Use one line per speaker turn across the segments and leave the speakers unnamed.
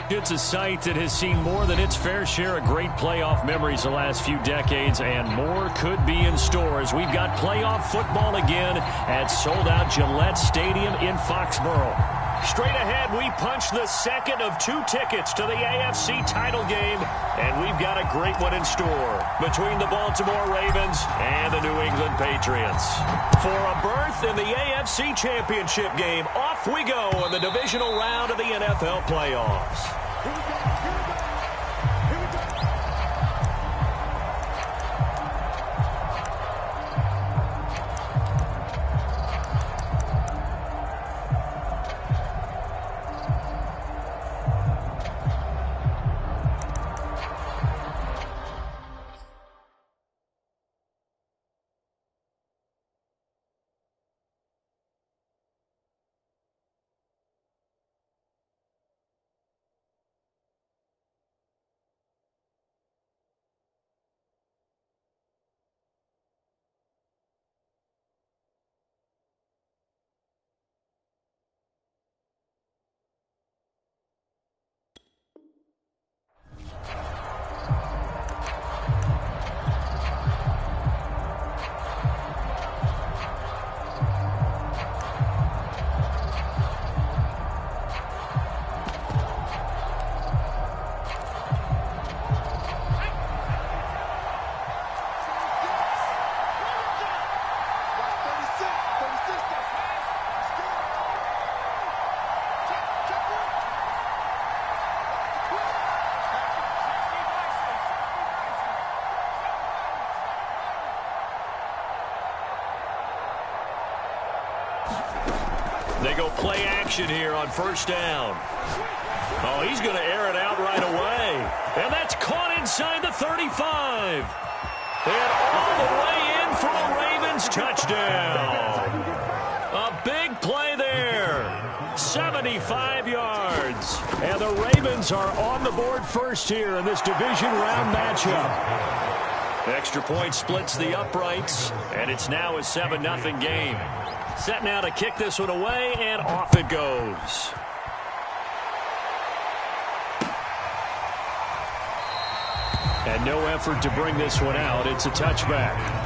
It's a site that has seen more than its fair share of great playoff memories the last few decades, and more could be in store as we've got playoff football again at sold-out Gillette Stadium in Foxborough. Straight ahead, we punch the second of 2 tickets to the AFC title game, and we've got a great one in store between the Baltimore Ravens and the New England Patriots. For a berth in the AFC Championship game, off we go in the divisional round of the NFL playoffs. They go play action here on first down. Oh, he's going to air it out right away. And that's caught inside the 35. And all the way in for a Ravens touchdown. A big play there. 75 yards. And the Ravens are on the board first here in this division round matchup. Extra point splits the uprights, and it's now a 7-0 game. Set now to kick this one away, and off it goes. And no effort to bring this one out. It's a touchback.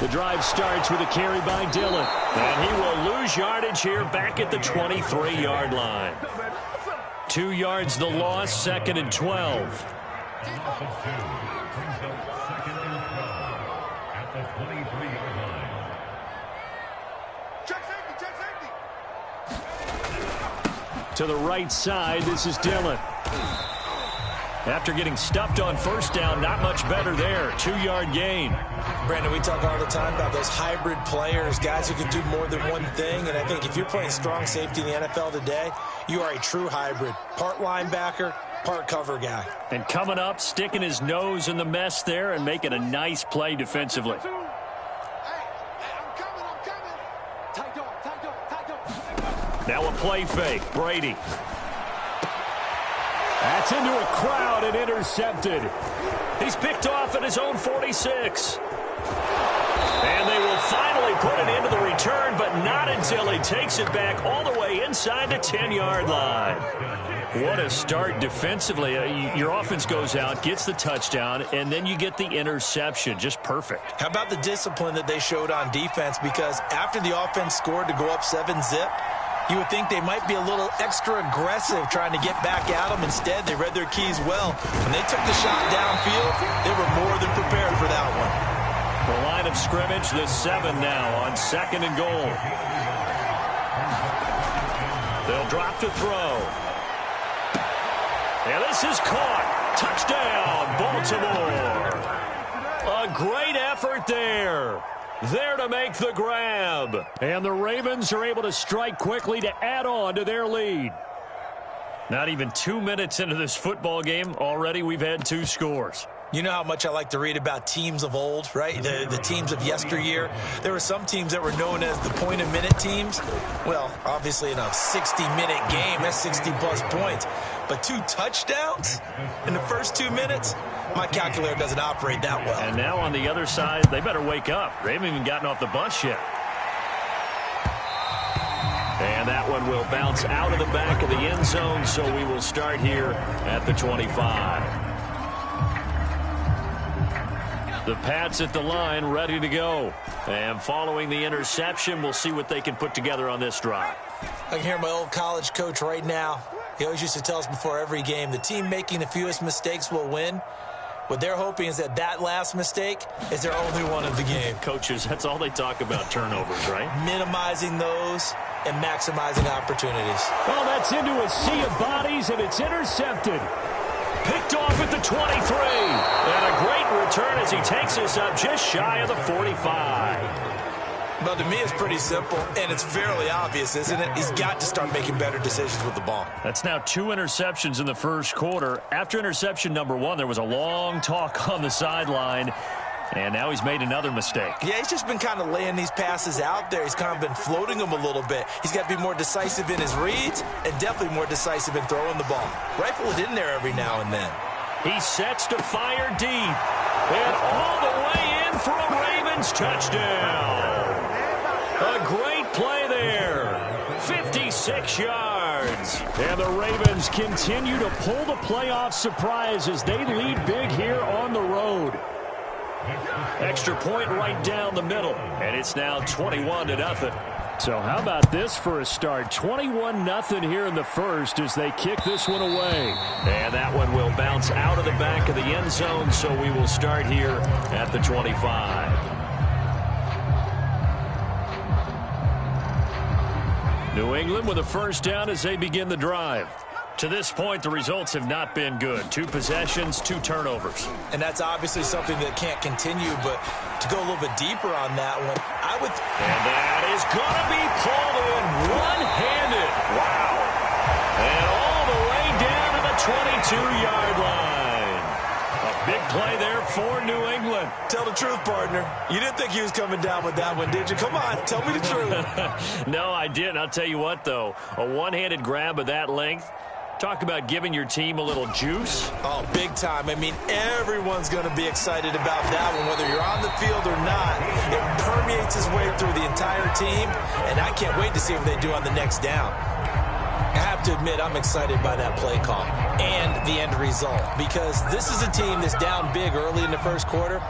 The drive starts with a carry by Dillon. And he will lose yardage here back at the 23-yard line. 2 yards the loss, 2nd and 12. To the right side, this is Dillon. After getting stuffed on first down, not much better there. 2-yard gain.
Brandon, we talk all the time about those hybrid players, guys who can do more than one thing. And I think if you're playing strong safety in the NFL today, you are a true hybrid. Part linebacker, part cover guy.
And coming up, sticking his nose in the mess there and making a nice play defensively. Now a play fake. Brady. That's into a crowd and intercepted. He's picked off at his own 46. And they will finally put it into the return, but not until he takes it back all the way inside the 10-yard line. What a start defensively. Your offense goes out, gets the touchdown, and then you get the interception. Just perfect.
How about the discipline that they showed on defense? Because after the offense scored to go up 7-zip, you would think they might be a little extra aggressive trying to get back at them. Instead, they read their keys well. When they took the shot downfield, they were more than prepared for that one.
The line of scrimmage, the 7 now on 2nd and goal. They'll drop to throw. And this is caught. Touchdown, Baltimore. A great effort there. There to make the grab. And the Ravens are able to strike quickly to add on to their lead. Not even 2 minutes into this football game, already we've had 2 scores.
You know how much I like to read about teams of old, right? The teams of yesteryear. There were some teams that were known as the point-a-minute teams. Well, obviously in a 60-minute game, that's 60-plus points. But 2 touchdowns in the first 2 minutes? My calculator doesn't operate that well.
And now on the other side, they better wake up. They haven't even gotten off the bus yet. And that one will bounce out of the back of the end zone, so we will start here at the 25. The Pats at the line, ready to go. And following the interception, we'll see what they can put together on this drive.
I can hear my old college coach right now. He always used to tell us before every game, the team making the fewest mistakes will win. What they're hoping is that last mistake is their only one of the game.
Coaches, that's all they talk about, turnovers, right?
Minimizing those and maximizing opportunities.
Well, that's into a sea of bodies, and it's intercepted. Picked off at the 23. And a great return as he takes us up just shy of the 45.
Well, to me, it's pretty simple, and it's fairly obvious, isn't it? He's got to start making better decisions with the ball.
That's now 2 interceptions in the first quarter. After interception number 1, there was a long talk on the sideline, and now he's made another mistake. Yeah,
he's just been kind of laying these passes out there. He's kind of been floating them a little bit. He's got to be more decisive in his reads and definitely more decisive in throwing the ball. Rifle it in there every now and then.
He sets to fire deep, and all the way in for a Ravens touchdown. A great play there. 56 yards. And the Ravens continue to pull the playoff surprise as they lead big here on the road. Extra point right down the middle. And it's now 21-0. So how about this for a start? 21-0 here in the first as they kick this one away. And that one will bounce out of the back of the end zone, so we will start here at the 25. New England with a first down as they begin the drive. To this point, the results have not been good. 2 possessions, 2 turnovers.
And that's obviously something that can't continue, but to go a little bit deeper on that one, I would...
And that is going to be pulled in one-handed. Wow. And all the way down to the 22-yard line. A big play there for New England.
Tell the truth, partner. You didn't think he was coming down with that one, did you? Come on, tell me the truth.
No, I didn't. I'll tell you what, though. A one-handed grab of that length. Talk about giving your team a little juice.
Oh, big time. I mean, everyone's going to be excited about that one, whether you're on the field or not. It permeates his way through the entire team, and I can't wait to see what they do on the next down. I have to admit, I'm excited by that play call and the end result, because this is a team that's down big early in the first quarter,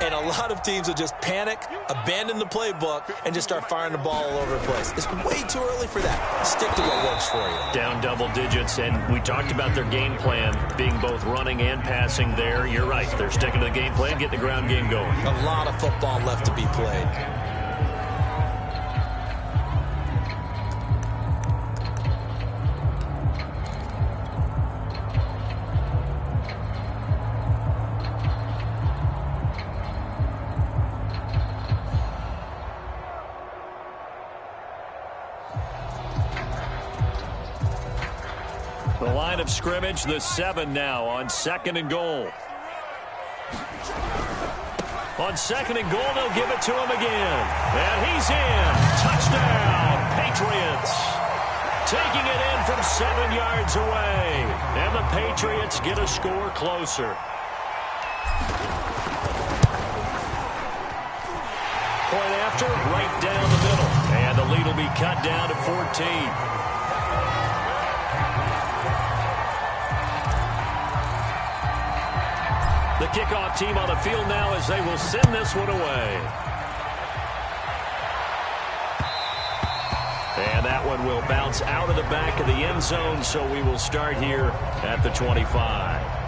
and a lot of teams will just panic, abandon the playbook, and just start firing the ball all over the place. It's way too early for that. Stick to what works for you.
Down double digits, and we talked about their game plan being both running and passing there. You're right. They're sticking to the game plan, getting the ground game going.
A lot of football left to be played.
The line of scrimmage, the 7 now on 2nd and goal. On 2nd and goal, they'll give it to him again. And he's in. Touchdown, Patriots. Taking it in from 7 yards away. And the Patriots get a score closer. Point after, right down the middle. And the lead will be cut down to 14. The kickoff team on the field now as they will send this one away. And that one will bounce out of the back of the end zone, so we will start here at the 25.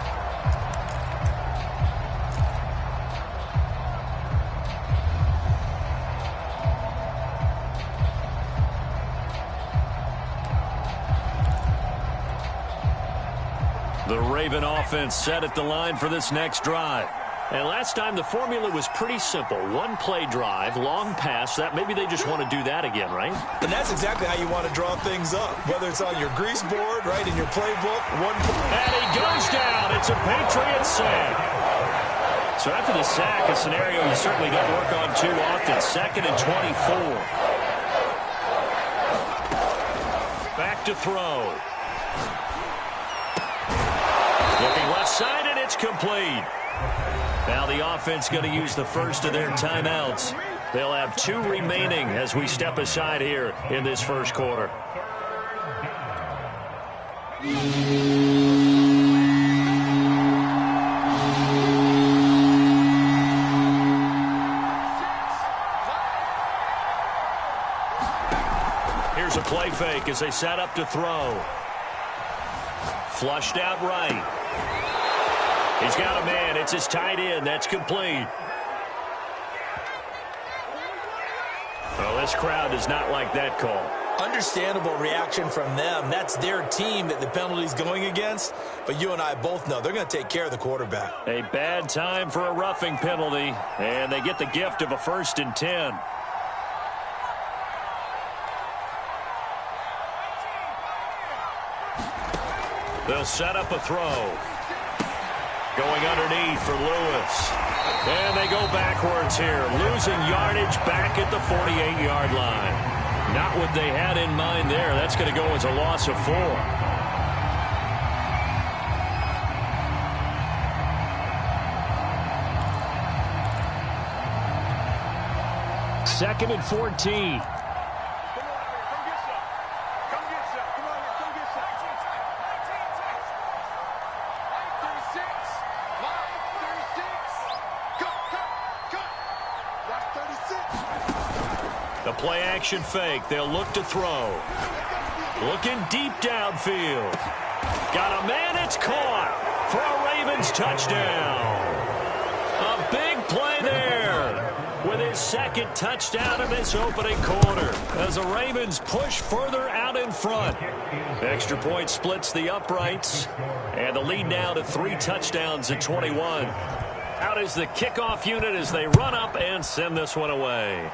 The Raven offense set at the line for this next drive. And last time the formula was pretty simple. 1 play drive, long pass. That maybe they just want to do that again, right?
And that's exactly how you want to draw things up. Whether it's on your grease board, right, in your playbook. And
he goes down. It's a Patriot sack. So after the sack, a scenario you certainly don't work on too often. 2nd and 24. Back to throw. Looking left side, and it's complete. Now the offense going to use the first of their timeouts. They'll have 2 remaining as we step aside here in this first quarter. Here's a play fake as they set up to throw. Flushed out right. He's got a man. It's his tight end. That's complete. Well, this crowd does not like that call.
Understandable reaction from them. That's their team that the penalty's going against. But you and I both know they're going to take care of the quarterback.
A bad time for a roughing penalty. And they get the gift of a 1st and 10. They'll set up a throw. Going underneath for Lewis. And they go backwards here. Losing yardage back at the 48-yard line. Not what they had in mind there. That's going to go as a loss of 4. 2nd and 14. The play action fake. They'll look to throw. Looking deep downfield. Got a man. It's caught for a Ravens touchdown. A big play there with his 2nd touchdown in this opening quarter as the Ravens push further out in front. Extra point splits the uprights, and the lead now to 3 touchdowns at 21. Out is the kickoff unit as they run up and send this one away.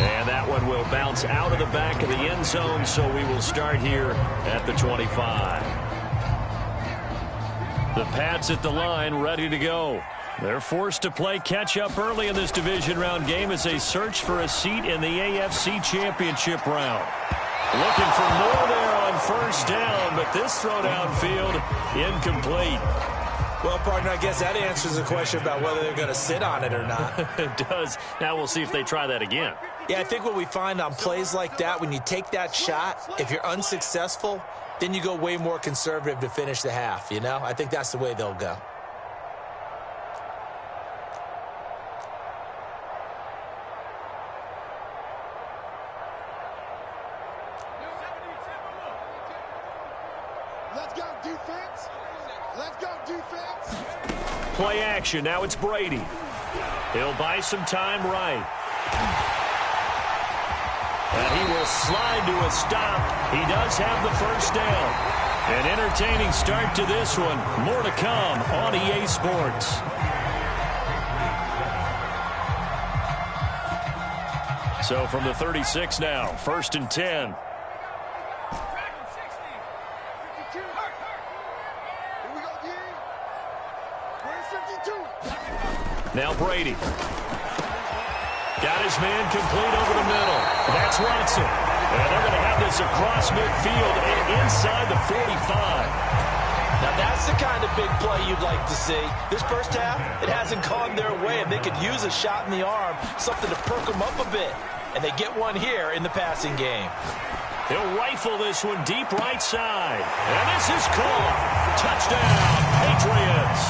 And that one will bounce out of the back of the end zone, so we will start here at the 25. The Pats at the line, ready to go. They're forced to play catch-up early in this division round game as they search for a seat in the AFC Championship round. Looking for more there on 1st down, but this throw downfield incomplete.
Well, partner, I guess that answers the question about whether they're going to sit on it or not.
It does. Now we'll see if they try that again.
Yeah, I think what we find on plays like that, when you take that shot, if you're unsuccessful, then you go way more conservative to finish the half, you know? I think that's the way they'll go.
Let's go, defense. Let's go, defense.
Play action. Now it's Brady. He'll buy some time right. And he will slide to a stop. He does have the 1st down. An entertaining start to this one. More to come on EA Sports. So from the 36 now, 1st and 10. Now Brady. Got his man complete over the middle. That's Watson. And they're going to have this across midfield and inside the 45.
Now that's the kind of big play you'd like to see. This first half, it hasn't gone their way, and they could use a shot in the arm, something to perk them up a bit. And they get one here in the passing game.
He'll rifle this one deep right side. And this is caught. Touchdown, Patriots.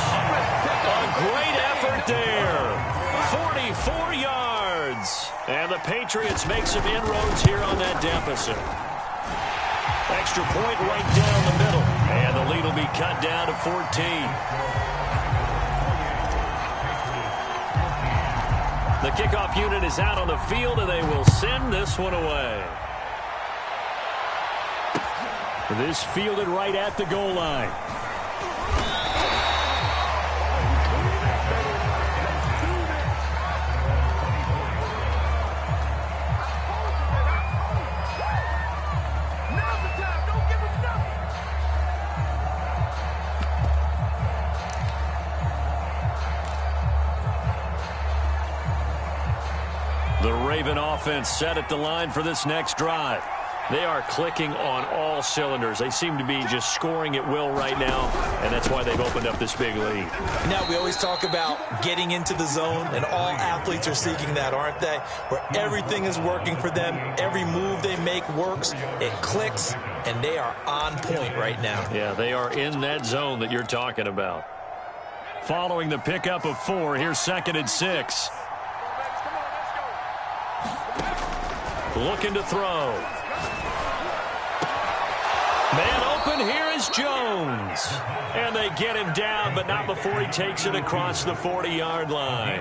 A great effort there. 44 yards. And the Patriots make some inroads here on that deficit. Extra point right down the middle. And the lead will be cut down to 14. The kickoff unit is out on the field, and they will send this one away. This fielded right at the goal line. The Raven offense set at the line for this next drive. They are clicking on all cylinders. They seem to be just scoring at will right now, and that's why they've opened up this big lead.
Now, we always talk about getting into the zone, and all athletes are seeking that, aren't they? Where everything is working for them, every move they make works, it clicks, and they are on point right now.
Yeah, they are in that zone that you're talking about. Following the pickup of 4, here's 2nd and 6. Looking to throw. Man open, here is Jones. And they get him down, but not before he takes it across the 40-yard line.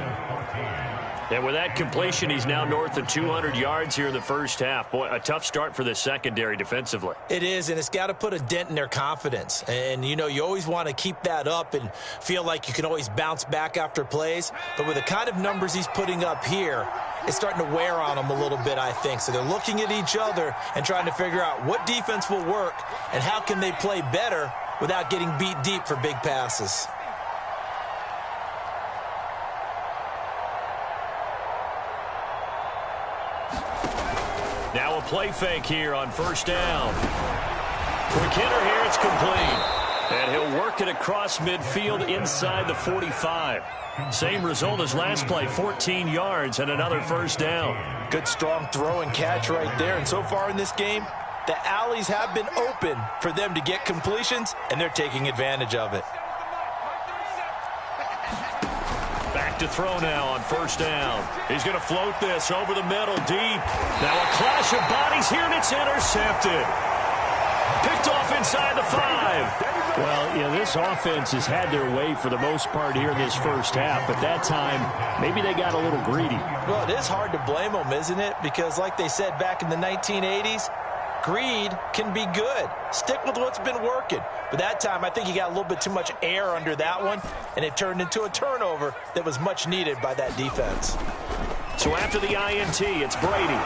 And with that completion, he's now north of 200 yards here in the first half. Boy, a tough start for the secondary defensively.
It is, and it's got to put a dent in their confidence. And, you know, you always want to keep that up and feel like you can always bounce back after plays. But with the kind of numbers he's putting up here, it's starting to wear on them a little bit, I think. So they're looking at each other and trying to figure out what defense will work and how can they play better without getting beat deep for big passes.
Now a play fake here on 1st down. For Kinner here, it's complete. And he'll work it across midfield inside the 45. Same result as last play, 14 yards and another 1st down.
Good strong throw and catch right there. And so far in this game, the alleys have been open for them to get completions, and they're taking advantage of it.
Back to throw now on 1st down. He's going to float this over the middle deep. Now a clash of bodies here, and it's intercepted. Picked off inside the 5.
Well, you know, this offense has had their way for the most part here in this first half, but that time, maybe they got a little greedy.
Well, it is hard to blame them, isn't it? Because like they said back in the 1980s, greed can be good. Stick with what's been working. But that time, I think he got a little bit too much air under that one, and it turned into a turnover that was much needed by that defense.
So after the INT, it's Brady.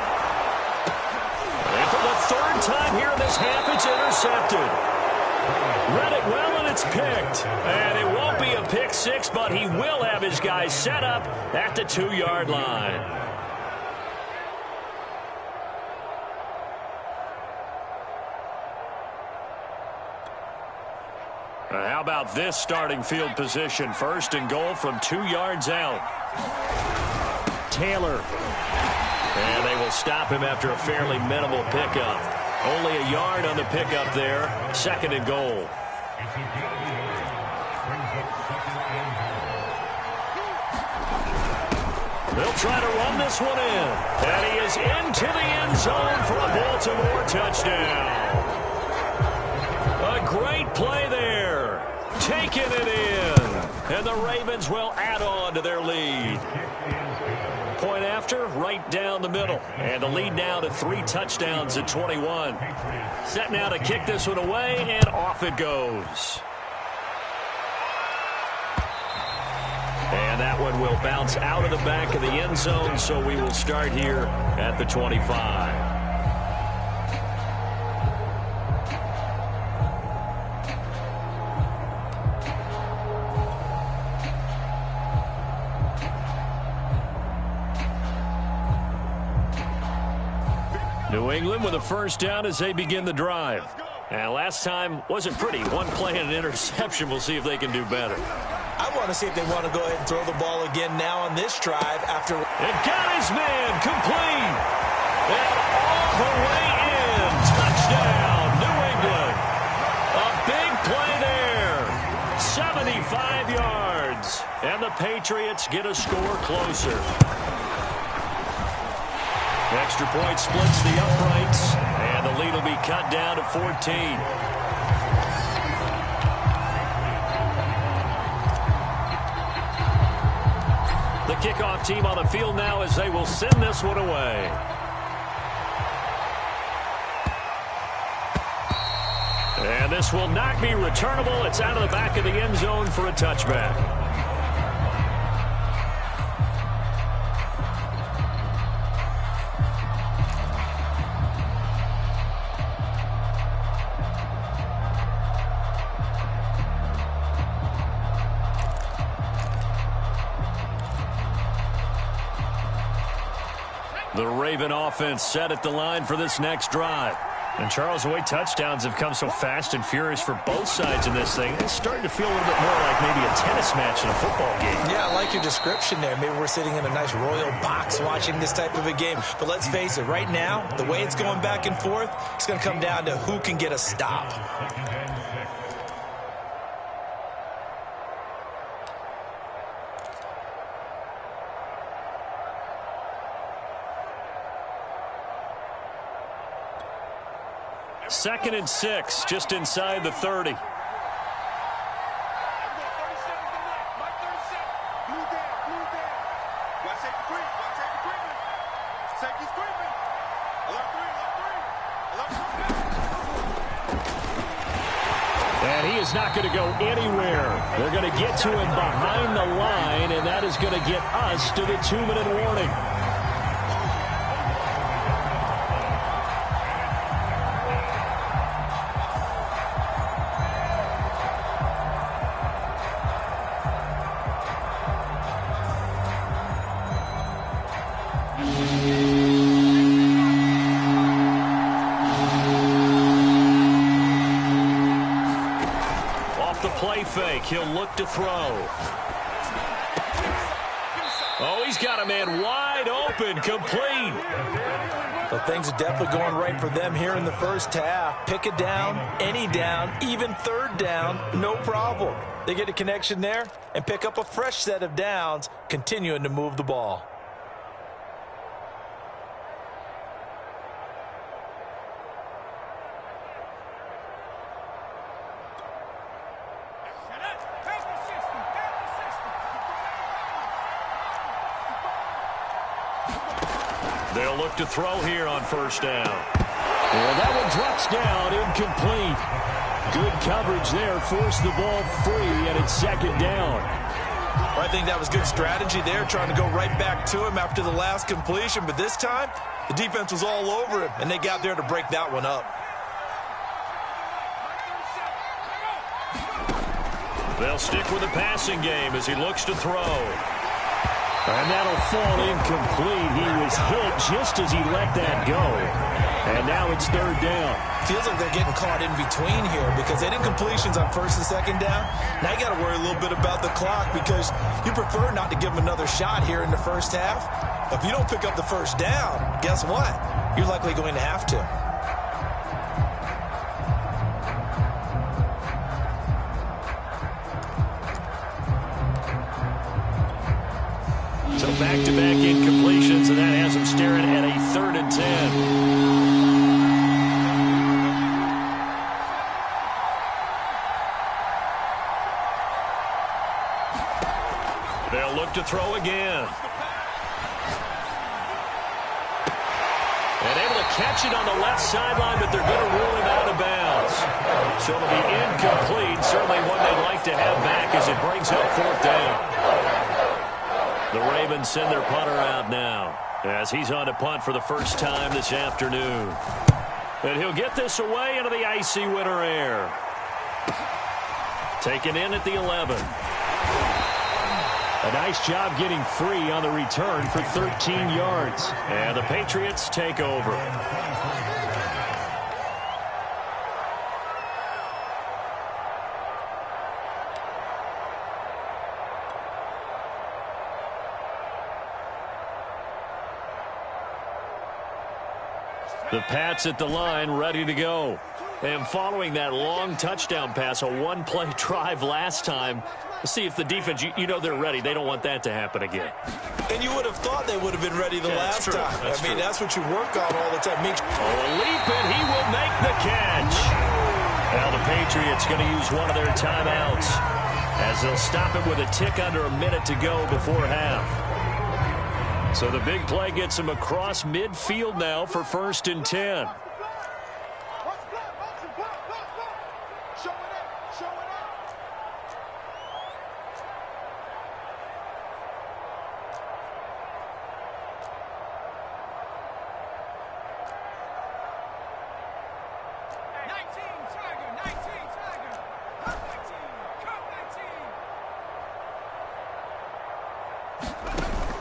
And for the 3rd time here in this half, it's intercepted. Read it well, and it's picked. And it won't be a pick 6, but he will have his guys set up at the 2-yard line. How about this starting field position? 1st and goal from 2 yards out. Taylor. And they will stop him after a fairly minimal pickup. Only a yard on the pickup there. 2nd and goal. They'll try to run this one in. And he is into the end zone for a Baltimore touchdown. A great play there. Taking it in. And the Ravens will add on to their lead. Point after, right down the middle. And the lead now to 3 touchdowns at 21. Set now to kick this one away, and off it goes. And that one will bounce out of the back of the end zone, so we will start here at the 25. New England with a 1st down as they begin the drive. And last time wasn't pretty. One play and an interception. We'll see if they can do better.
I want to see if they want to go ahead and throw the ball again now on this drive after.
It got his man complete. And all the way in. Touchdown, New England. A big play there. 75 yards. And the Patriots get a score closer. Extra point splits the uprights, and the lead will be cut down to 14. The kickoff team on the field now as they will send this one away. And this will not be returnable. It's out of the back of the end zone for a touchback. The Raven offense set at the line for this next drive. And, Charles, the way touchdowns have come so fast and furious for both sides in this thing, it's starting to feel a little bit more like maybe a tennis match in a football game.
Yeah, I like your description there. Maybe we're sitting in a nice royal box watching this type of a game. But let's face it, right now, the way it's going back and forth, it's going to come down to who can get a stop.
Second and 6, just inside the 30. And he is not going to go anywhere. They're going to get to him behind the line, and that is going to get us to the 2-minute warning. Fake. He'll look to throw. Oh, he's got a man wide open, complete.
But things are definitely going right for them here in the first half. Pick a down, any down, even third down, no problem. They get a connection there and pick up a fresh set of downs, continuing to move the ball.
They'll look to throw here on first down. And that one drops down, incomplete. Good coverage there, forced the ball free, and it's second down.
I think that was good strategy there, trying to go right back to him after the last completion. But this time, the defense was all over him, and they got there to break that one up.
They'll stick with the passing game as he looks to throw. And that'll fall incomplete. He was hit just as he let that go. And now it's third down.
Feels like they're getting caught in between here because they did completions on first and second down. Now you got to worry a little bit about the clock because you prefer not to give them another shot here in the first half. But if you don't pick up the first down, guess what? You're likely going to have to.
So back-to-back incompletions, and that has him staring at a 3rd and 10. They'll look to throw again. And able to catch it on the left sideline, but they're going to rule him out of bounds. So it'll be incomplete, certainly one they'd like to have back as it brings up 4th down. The Ravens send their punter out now as he's on to punt for the first time this afternoon. And he'll get this away into the icy winter air. Taken in at the 11. A nice job getting free on the return for 13 yards. And the Patriots take over. The Pats at the line, ready to go. And following that long touchdown pass, a one-play drive last time, let's see if the defense, you know they're ready. They don't want that to happen again.
And you would have thought they would have been ready the last time. That's what you work on all the time.
A leap, and he will make the catch. Now the Patriots going to use one of their timeouts as they'll stop it with a tick under a minute to go before half. So the big play gets him across midfield now for 1st and 10.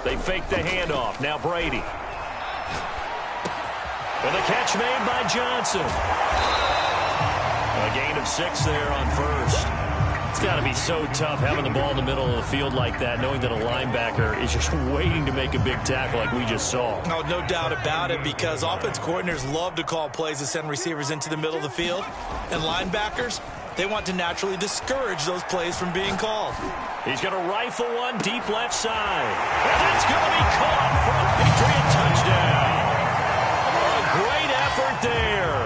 They fake the handoff. Now Brady. And the catch made by Johnson. A gain of 6 there on first. It's got to be so tough having the ball in the middle of the field like that, knowing that a linebacker is just waiting to make a big tackle like we just saw.
Oh, no doubt about it, because offense coordinators love to call plays to send receivers into the middle of the field. And linebackers, they want to naturally discourage those plays from being called.
He's going to rifle one deep left side. And that's going to be caught for a Patriot touchdown. A great effort there.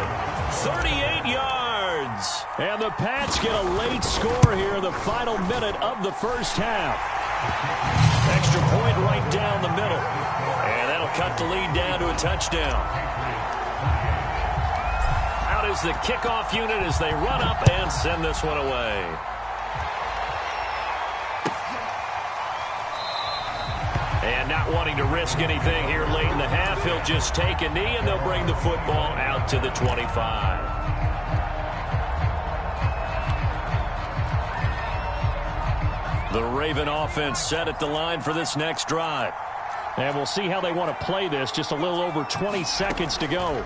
38 yards.
And the Pats get a late score here in the final minute of the first half.
Extra point right down the middle. And that'll cut the lead down to a touchdown. Out is the kickoff unit as they run up and send this one away. And not wanting to risk anything here late in the half, he'll just take a knee and they'll bring the football out to the 25. The Raven offense set at the line for this next drive.
And we'll see how they want to play this. Just a little over 20 seconds to go.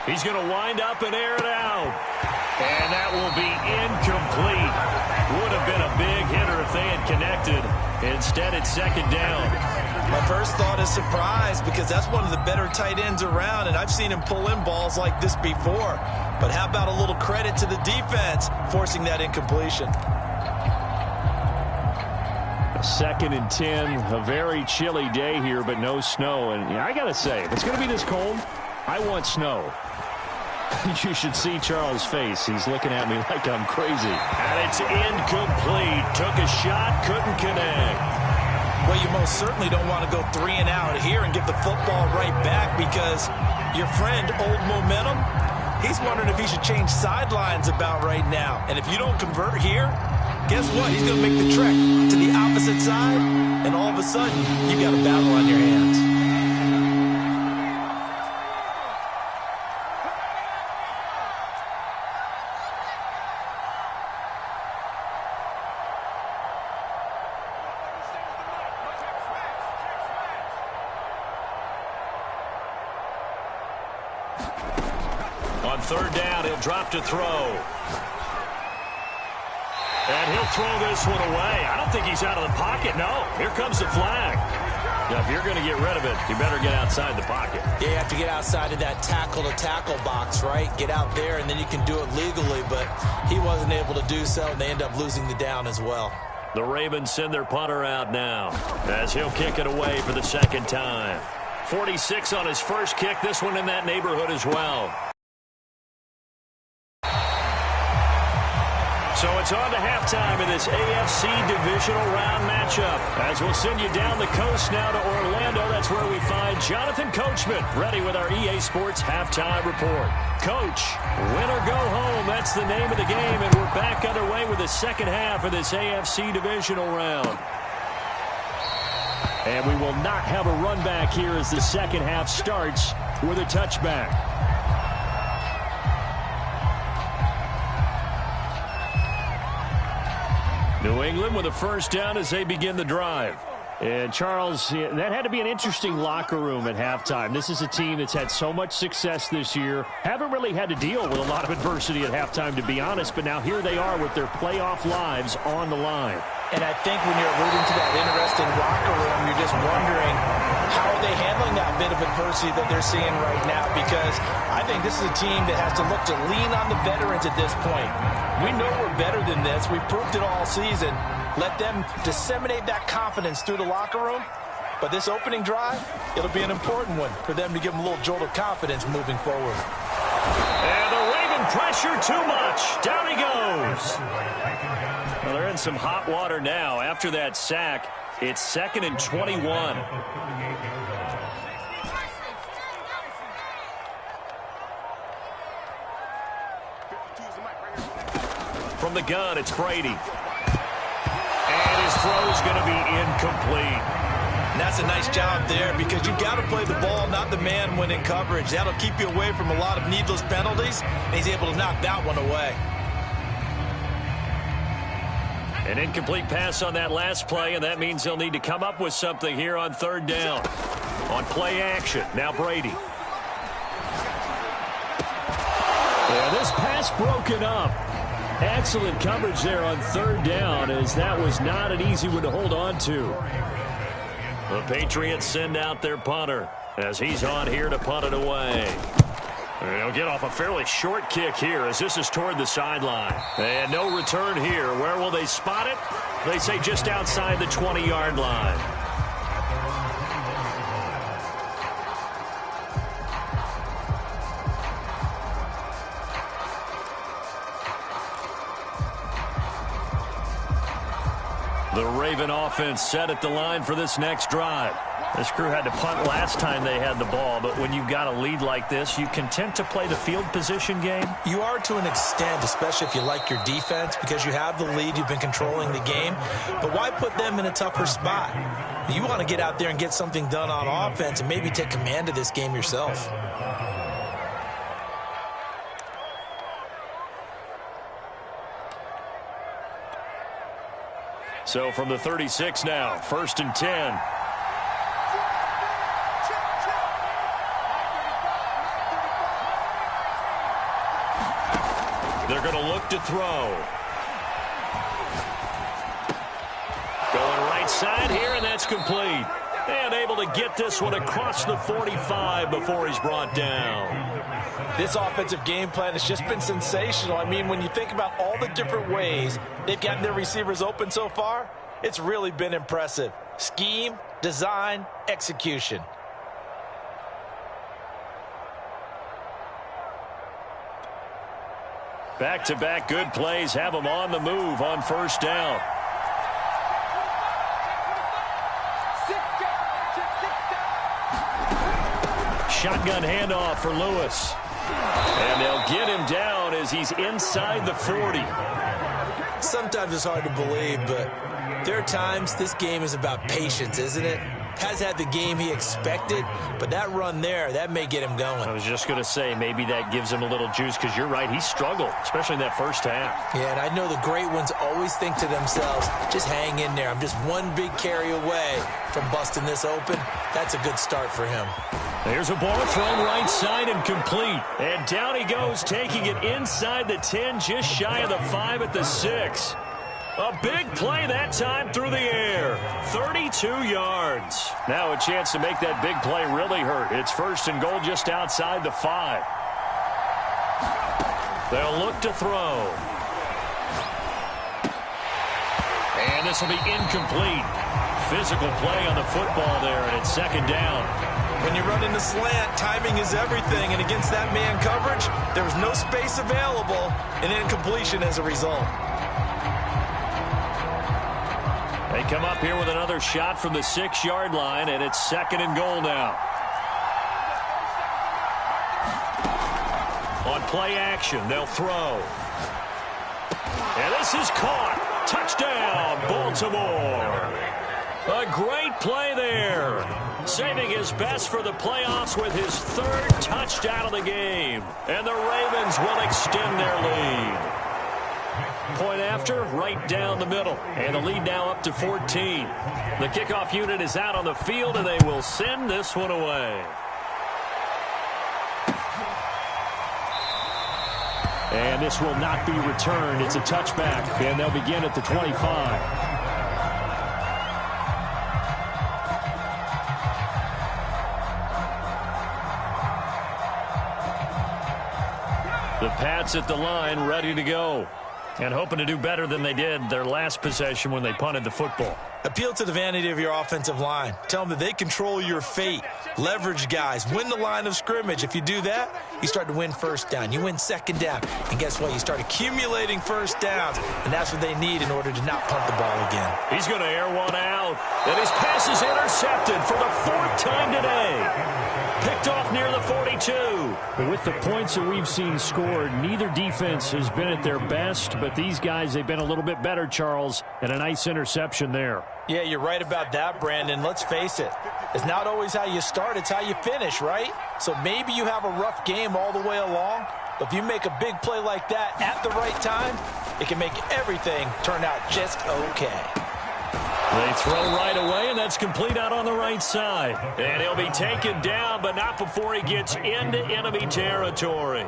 He's going to wind up and air it out. And that will be incomplete. Would have been a big hitter if they had connected. Instead, it's second down.
My first thought is surprise, because that's one of the better tight ends around, and I've seen him pull in balls like this before. But how about a little credit to the defense forcing that incompletion?
Second and 10, a very chilly day here, but no snow. And I got to say, if it's going to be this cold, I want snow. You should see Charles' face. He's looking at me like I'm crazy.
And it's incomplete. Took a shot, couldn't connect.
Well, you most certainly don't want to go 3 and out here and give the football right back, because your friend, Old Momentum, he's wondering if he should change sidelines about right now. And if you don't convert here, guess what? He's going to make the trek to the opposite side, and all of a sudden, you got a battle on your hands.
On third down, he'll drop to throw. And he'll throw this one away. I don't think he's out of the pocket. No, here comes the flag. Now, if you're going to get rid of it, you better get outside the pocket.
Yeah, you have to get outside of that tackle-to-tackle box, right? Get out there, and then you can do it legally. But he wasn't able to do so, and they end up losing the down as well.
The Ravens send their punter out now as he'll kick it away for the second time. 46 on his first kick. This one in that neighborhood as well. So it's on to halftime in this AFC Divisional Round matchup. As we'll send you down the coast now to Orlando, that's where we find Jonathan Coachman, ready with our EA Sports Halftime Report. Coach, win or go home, that's the name of the game, and we're back underway with the second half of this AFC Divisional Round.
And we will not have a run back here as the second half starts with a touchback.
New England with a first down as they begin the drive.
And, Charles, that had to be an interesting locker room at halftime. This is a team that's had so much success this year. Haven't really had to deal with a lot of adversity at halftime, to be honest. But now here they are with their playoff lives on the line.
And I think when you're alluding to that interesting locker room, you're just wondering, how are they handling that bit of adversity that they're seeing right now? Because I think this is a team that has to look to lean on the veterans at this point. We know we're better than this. We've proved it all season. Let them disseminate that confidence through the locker room. But this opening drive, it'll be an important one for them to give them a little jolt of confidence moving forward.
And the Raven pressure too much. Down he goes. Well, they're in some hot water now. After that sack, it's 2nd and 21. From the gun, it's Brady. And his throw is going to be incomplete.
And that's a nice job there, because you've got to play the ball, not the man when in coverage. That'll keep you away from a lot of needless penalties, and he's able to knock that one away.
An incomplete pass on that last play, and that means they'll need to come up with something here on third down. On play action, now Brady. Yeah, this pass broken up. Excellent coverage there on third down, as that was not an easy one to hold on to. The Patriots send out their punter as he's on here to punt it away. They'll get off a fairly short kick here as this is toward the sideline. And no return here. Where will they spot it? They say just outside the 20-yard line. The Raven offense set at the line for this next drive. This crew had to punt last time they had the ball, but when you've got a lead like this, you content to play the field position game?
You are to an extent, especially if you like your defense, because you have the lead, you've been controlling the game. But why put them in a tougher spot? You want to get out there and get something done on offense and maybe take command of this game yourself.
So from the 36 now, 1st and 10. They're going to look to throw. Going right side here, and that's complete. And able to get this one across the 45 before he's brought down.
This offensive game plan has just been sensational. I mean, when you think about all the different ways they've gotten their receivers open so far, it's really been impressive. Scheme, design, execution.
Back-to-back good plays have them on the move on first down. Shotgun handoff for Lewis. And they'll get him down as he's inside the 40.
Sometimes it's hard to believe, but there are times this game is about patience, isn't it? Has had the game he expected, but that run there, that may get him going.
I was just going to say, maybe that gives him a little juice, because you're right, he struggled, especially in that first half.
Yeah, and I know the great ones always think to themselves, just hang in there. I'm just one big carry away from busting this open. That's a good start for him.
There's a ball thrown right side and complete. And down he goes, taking it inside the 10, just shy of the 5 at the 6. A big play that time through the air. 32 yards. Now a chance to make that big play really hurt. It's 1st and goal just outside the 5. They'll look to throw. And this will be incomplete. Physical play on the football there, and it's 2nd down.
When you run in the slant, timing is everything, and against that man coverage, there was no space available, and incompletion as a result.
They come up here with another shot from the 6-yard line, and it's 2nd and goal now. On play action, they'll throw. And this is caught. Touchdown, Baltimore. A great play there. Saving his best for the playoffs with his 3rd touchdown of the game. And the Ravens will extend their lead. Point after, right down the middle. And the lead now up to 14. The kickoff unit is out on the field, and they will send this one away. And this will not be returned. It's a touchback, and they'll begin at the 25. The Pats at the line, ready to go. And hoping to do better than they did their last possession when they punted the football.
Appeal to the vanity of your offensive line. Tell them that they control your fate. Leverage guys. Win the line of scrimmage. If you do that, you start to win 1st down. You win 2nd down. And guess what? You start accumulating 1st downs. And that's what they need in order to not punt the ball again.
He's going to air one out. And his pass is intercepted for the 4th time today. Picked off near the 42.
But with the points that we've seen scored, neither defense has been at their best, but these guys, they've been a little bit better, Charles, and a nice interception there.
Yeah, you're right about that, Brandon. Let's face it. It's not always how you start, it's how you finish, right? So maybe you have a rough game all the way along, but if you make a big play like that at the right time, it can make everything turn out just okay.
They throw right away, and that's complete out on the right side. And he'll be taken down, but not before he gets into enemy territory.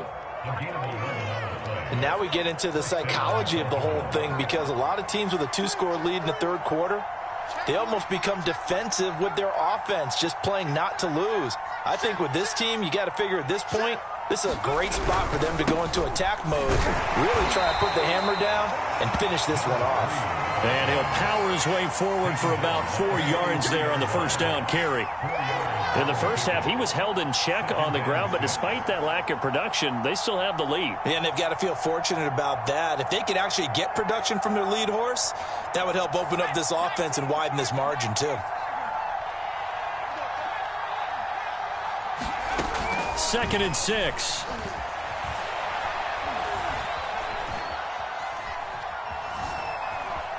And now we get into the psychology of the whole thing, because a lot of teams with a 2-score lead in the third quarter, they almost become defensive with their offense, just playing not to lose. I think with this team, you got to figure at this point, this is a great spot for them to go into attack mode, really try to put the hammer down and finish this one off.
And he'll power his way forward for about 4 yards there on the first down carry. In the first half, he was held in check on the ground, but despite that lack of production, they still have the lead.
And they've got to feel fortunate about that. If they could actually get production from their lead horse, that would help open up this offense and widen this margin too.
2nd and 6.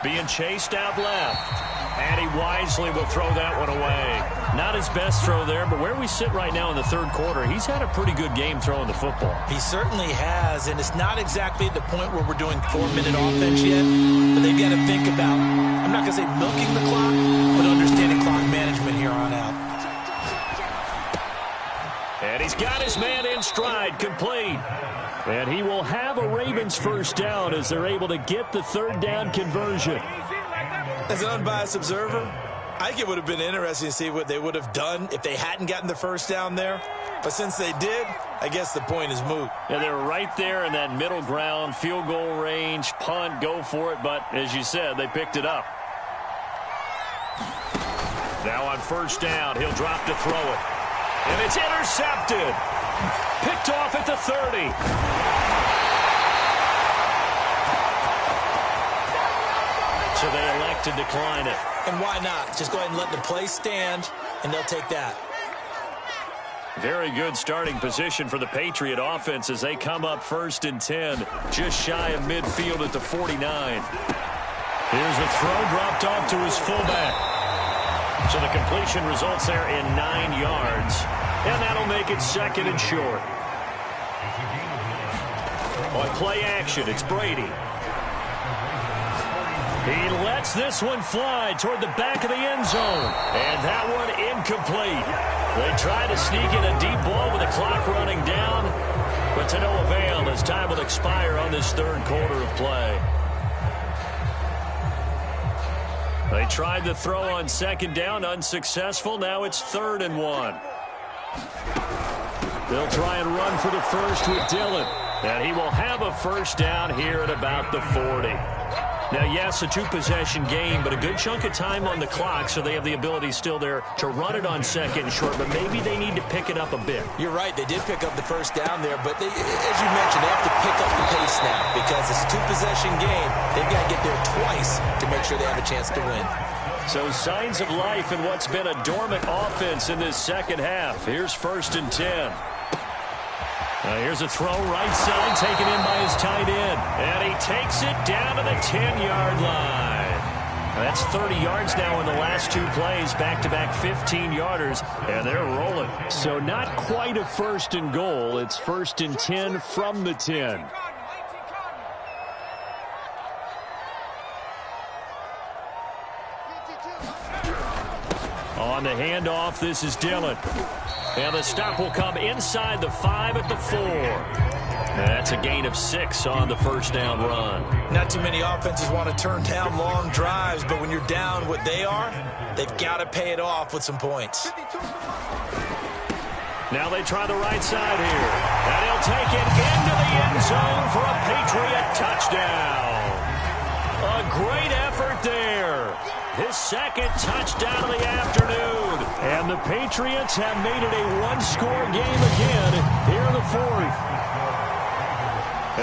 Being chased out left. And he wisely will throw that one away. Not his best throw there, but where we sit right now in the third quarter, he's had a pretty good game throwing the football.
He certainly has, and it's not exactly at the point where we're doing 4-minute offense yet, but they've got to think about, I'm not going to say milking the clock, but understanding clock management here on out.
And he's got his man in stride, complete. And he will have a Ravens first down as they're able to get the third down conversion.
As an unbiased observer, I think it would have been interesting to see what they would have done if they hadn't gotten the first down there. But since they did, I guess the point is moot.
Yeah, they were right there in that middle ground, field goal range, punt, go for it. But as you said, they picked it up. Now on first down, he'll drop to throw it. And it's intercepted. Picked off at the 30. So they elect to decline it.
And why not? Just go ahead and let the play stand, and they'll take that.
Very good starting position for the Patriot offense as they come up 1st and 10, just shy of midfield at the 49. Here's a throw dropped off to his fullback. So the completion results there in 9 yards, and that'll make it 2nd and short. On play action, it's Brady. He lets this one fly toward the back of the end zone. And that one incomplete. They try to sneak in a deep ball with the clock running down, but to no avail as time will expire on this third quarter of play. They tried the throw on 2nd down, unsuccessful. Now it's 3rd and 1. They'll try and run for the first with Dillon. And he will have a first down here at about the 40. Now, yes, a 2-possession game, but a good chunk of time on the clock, so they have the ability still there to run it on 2nd and short, but maybe they need to pick it up a bit.
You're right. They did pick up the first down there, but they, as you mentioned, they have to pick up the pace now because it's a 2-possession game. They've got to get there twice to make sure they have a chance to win.
So signs of life in what's been a dormant offense in this second half. Here's 1st and 10. Here's a throw right side taken in by his tight end. And he takes it down to the 10-yard line. That's 30 yards now in the last 2 plays, back-to-back 15-yarders, and they're rolling. So not quite a 1st and goal. It's 1st and 10 from the 10. On the handoff, this is Dillon. And the stop will come inside the 5 at the 4. That's a gain of 6 on the first down run.
Not too many offenses want to turn down long drives, but when you're down what they are, they've got to pay it off with some points.
Now they try the right side here. And he'll take it into the end zone for a Patriot touchdown. A great effort there. His 2nd touchdown of the afternoon. And the Patriots have made it a 1-score game again here in the 4th.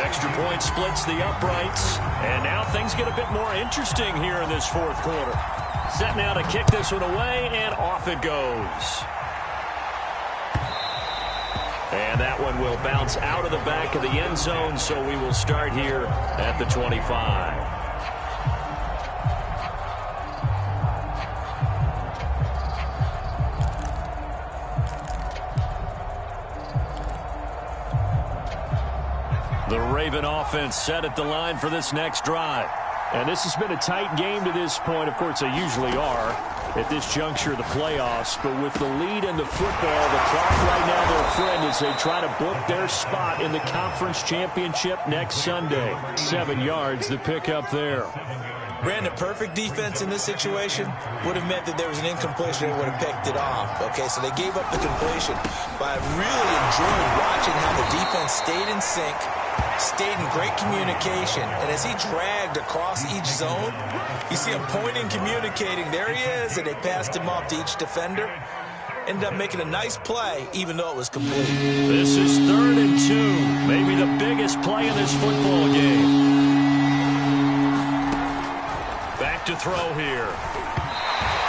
Extra point splits the uprights. And now things get a bit more interesting here in this 4th quarter. Set now to kick this one away, and off it goes. And that one will bounce out of the back of the end zone, so we will start here at the 25. The Raven offense set at the line for this next drive.
And this has been a tight game to this point. Of course, they usually are at this juncture of the playoffs. But with the lead in the football, the clock right now, their friend, as they try to book their spot in the conference championship next Sunday. 7 yards, the pickup there.
Brandon, perfect defense in this situation would have meant that there was an incompletion and would have picked it off. Okay, so they gave up the completion. But I really enjoyed watching how the defense stayed in sync, stayed in great communication. And as he dragged across each zone, you see him pointing, communicating. There he is, and they passed him off to each defender. Ended up making a nice play, even though it was complete.
This is 3rd and 2. Maybe the biggest play in this football game. Back to throw here.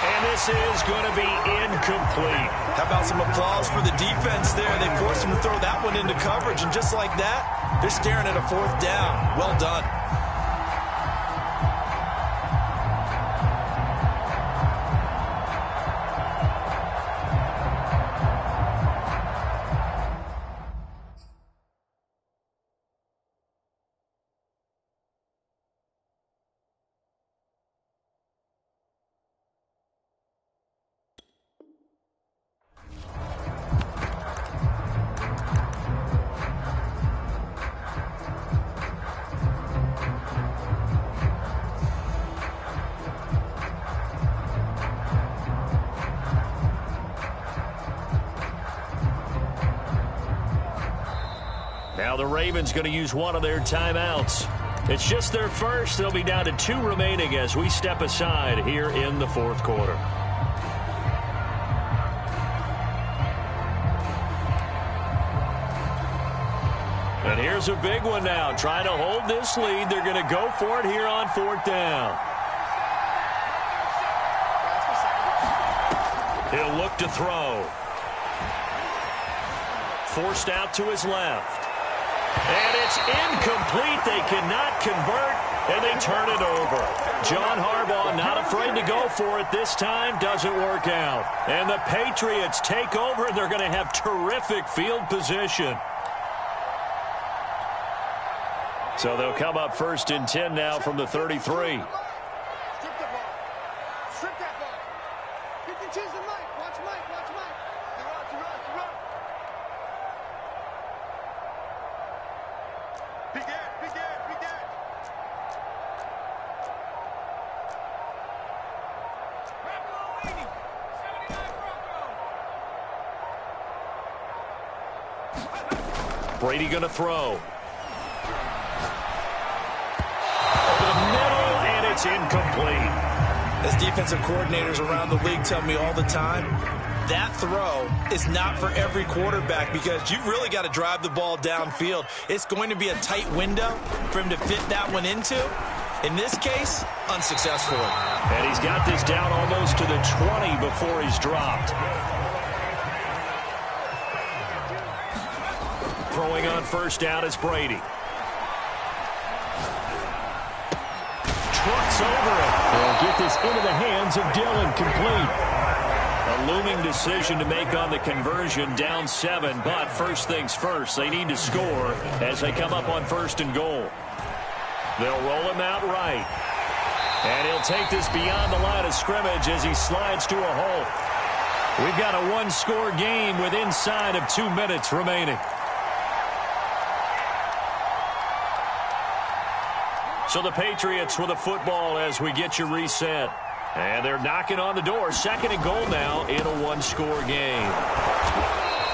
And this is going to be incomplete.
How about some applause for the defense there? They forced him to throw that one into coverage, and just like that, they're staring at a 4th down. Well done.
Now the Ravens going to use one of their timeouts. It's just their first. They'll be down to 2 remaining as we step aside here in the 4th quarter. And here's a big one now. Trying to hold this lead. They're going to go for it here on 4th down. He'll look to throw. Forced out to his left. And it's incomplete. They cannot convert, and they turn it over. John Harbaugh not afraid to go for it this time. Doesn't work out. And the Patriots take over, and they're going to have terrific field position. So they'll come up 1st and 10 now from the 33.
Strip the ball. Strip that ball. You can choose the Mike. Watch Mike. Watch Mike. You're up. Big Ed.
Brady going to throw. Over the middle, and it's incomplete.
As defensive coordinators around the league tell me all the time, that throw is not for every quarterback because you've really got to drive the ball downfield. It's going to be a tight window for him to fit that one into. In this case, unsuccessfully.
And he's got this down almost to the 20 before he's dropped. Throwing on 1st down is Brady. Trucks over it.
They'll get this into the hands of Dillon, complete.
A looming decision to make on the conversion, down 7. But first things first, they need to score as they come up on 1st and goal. They'll roll him out right. And he'll take this beyond the line of scrimmage as he slides to a hole. We've got a 1-score game with inside of 2 minutes remaining. So the Patriots with a football as we get you reset. And they're knocking on the door. 2nd and goal now in a 1-score game.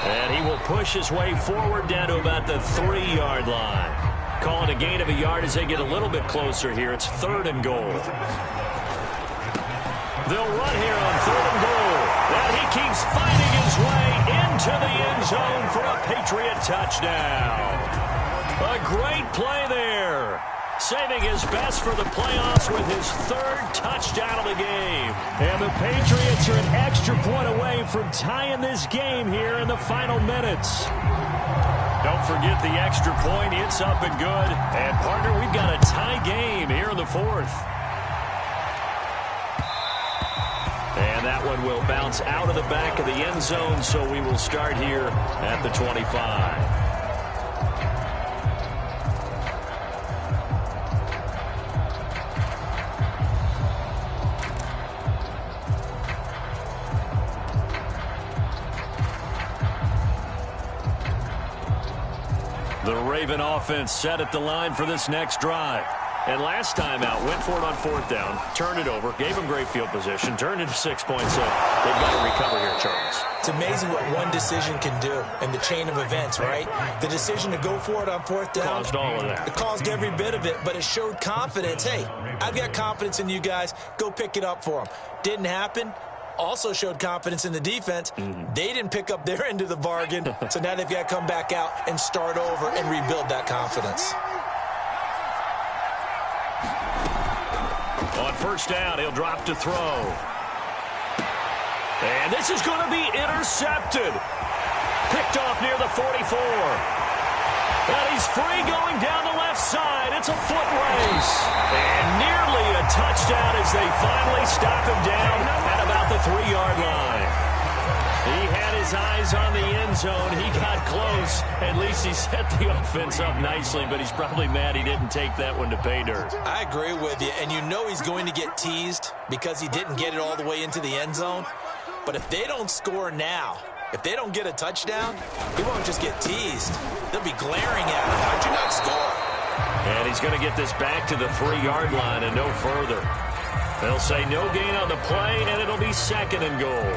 And he will push his way forward down to about the 3-yard line. Calling a gain of a yard as they get a little bit closer here. It's 3rd and goal. They'll run here on 3rd and goal. And he keeps finding his way into the end zone for a Patriot touchdown. A great play there. Saving his best for the playoffs with his 3rd touchdown of the game.
And the Patriots are an extra point away from tying this game here in the final minutes.
Don't forget the extra point. It's up and good. And, partner, we've got a tie game here in the 4th. And that one will bounce out of the back of the end zone, so we will start here at the 25. Raven offense set at the line for this next drive. And last time out, went for it on 4th down, turned it over, gave them great field position, turned into 6 points. So they've got to recover here, Charles.
It's amazing what one decision can do in the chain of events, right? The decision to go for it on 4th down.
Caused all of that.
It caused every bit of it, but it showed confidence. Hey, I've got confidence in you guys. Go pick it up for them. Didn't happen. Also showed confidence in the defense. They didn't pick up their end of the bargain, so now they've got to come back out and start over and rebuild that confidence.
On 1st down, he'll drop to throw. And this is going to be intercepted. Picked off near the 44. And he's free going down the left side. It's a foot race. And nearly a touchdown as they finally stop him down at about the 3-yard line. He had his eyes on the end zone. He got close. At least he set the offense up nicely, but he's probably mad he didn't take that one to pay dirt.
I agree with you, and you know he's going to get teased because he didn't get it all the way into the end zone. But if they don't score now, if they don't get a touchdown, he won't just get teased. They'll be glaring at him. How'd you not score?
And he's going to get this back to the 3-yard line and no further. They'll say no gain on the play, and it'll be 2nd and goal.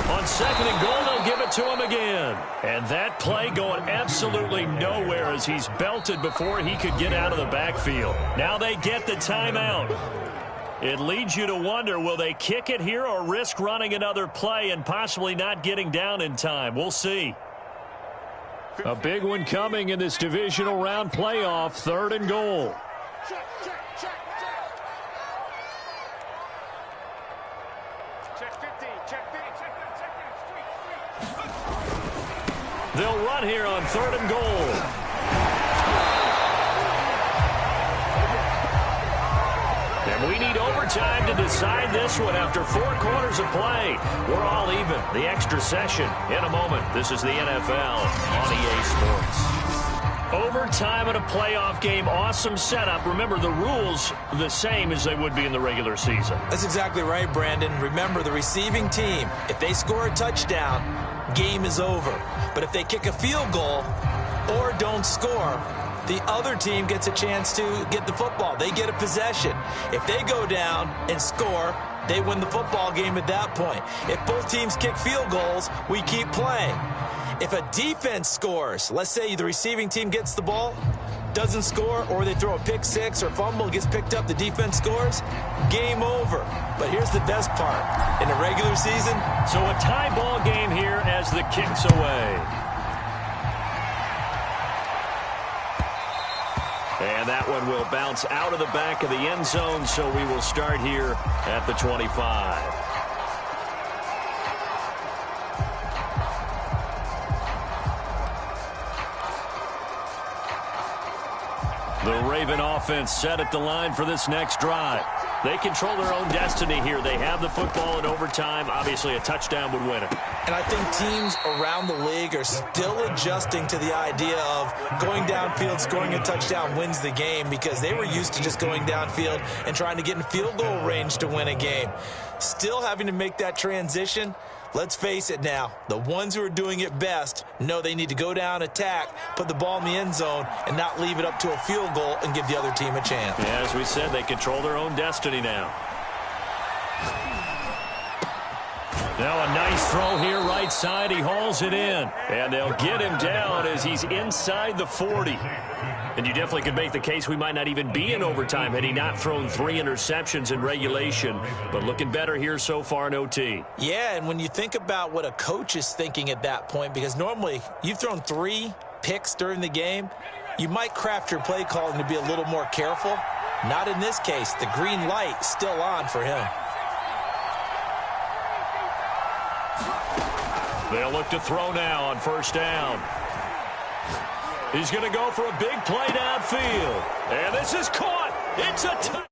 On 2nd and goal, they'll give it to him again. And that play going absolutely nowhere as he's belted before he could get out of the backfield. Now they get the timeout. It leads you to wonder, will they kick it here or risk running another play and possibly not getting down in time? We'll see. A big one coming in this divisional round playoff, 3rd and goal.
Check, check, check, check. Check 15, check 15, check that, check that.
They'll run here on 3rd and goal. And we need overtime to decide this one after 4 quarters of play. We're all even. The extra session in a moment. This is the NFL on EA Sports. Overtime in a playoff game. Awesome setup. Remember, the rules the same as they would be in the regular season.
That's exactly right, Brandon. Remember, the receiving team, if they score a touchdown, game is over. But if they kick a field goal or don't score, the other team gets a chance to get the football. They get a possession. If they go down and score, they win the football game at that point. If both teams kick field goals, we keep playing. If a defense scores, let's say the receiving team gets the ball, doesn't score, or they throw a pick six or fumble, gets picked up, the defense scores, game over. But here's the best part. In the regular season,
so a tie ball game here as the kick's away. And that one will bounce out of the back of the end zone, so we will start here at the 25. The Raven offense set at the line for this next drive. They control their own destiny here. They have the football in overtime. Obviously, a touchdown would win it.
And I think teams around the league are still adjusting to the idea of going downfield, scoring a touchdown wins the game, because they were used to just going downfield and trying to get in field goal range to win a game. Still having to make that transition. Let's face it now, the ones who are doing it best know they need to go down, attack, put the ball in the end zone, and not leave it up to a field goal and give the other team a chance.
Yeah, as we said, they control their own destiny now. Now a nice throw here right side. He hauls it in. And they'll get him down as he's inside the 40. And you definitely could make the case we might not even be in overtime had he not thrown 3 interceptions in regulation. But looking better here so far in OT.
Yeah, and when you think about what a coach is thinking at that point, because normally you've thrown 3 picks during the game, you might craft your play calling to be a little more careful. Not in this case. The green light still on for him.
They'll look to throw now on first down. He's going to go for a big play downfield. And this is caught. It's a touchdown.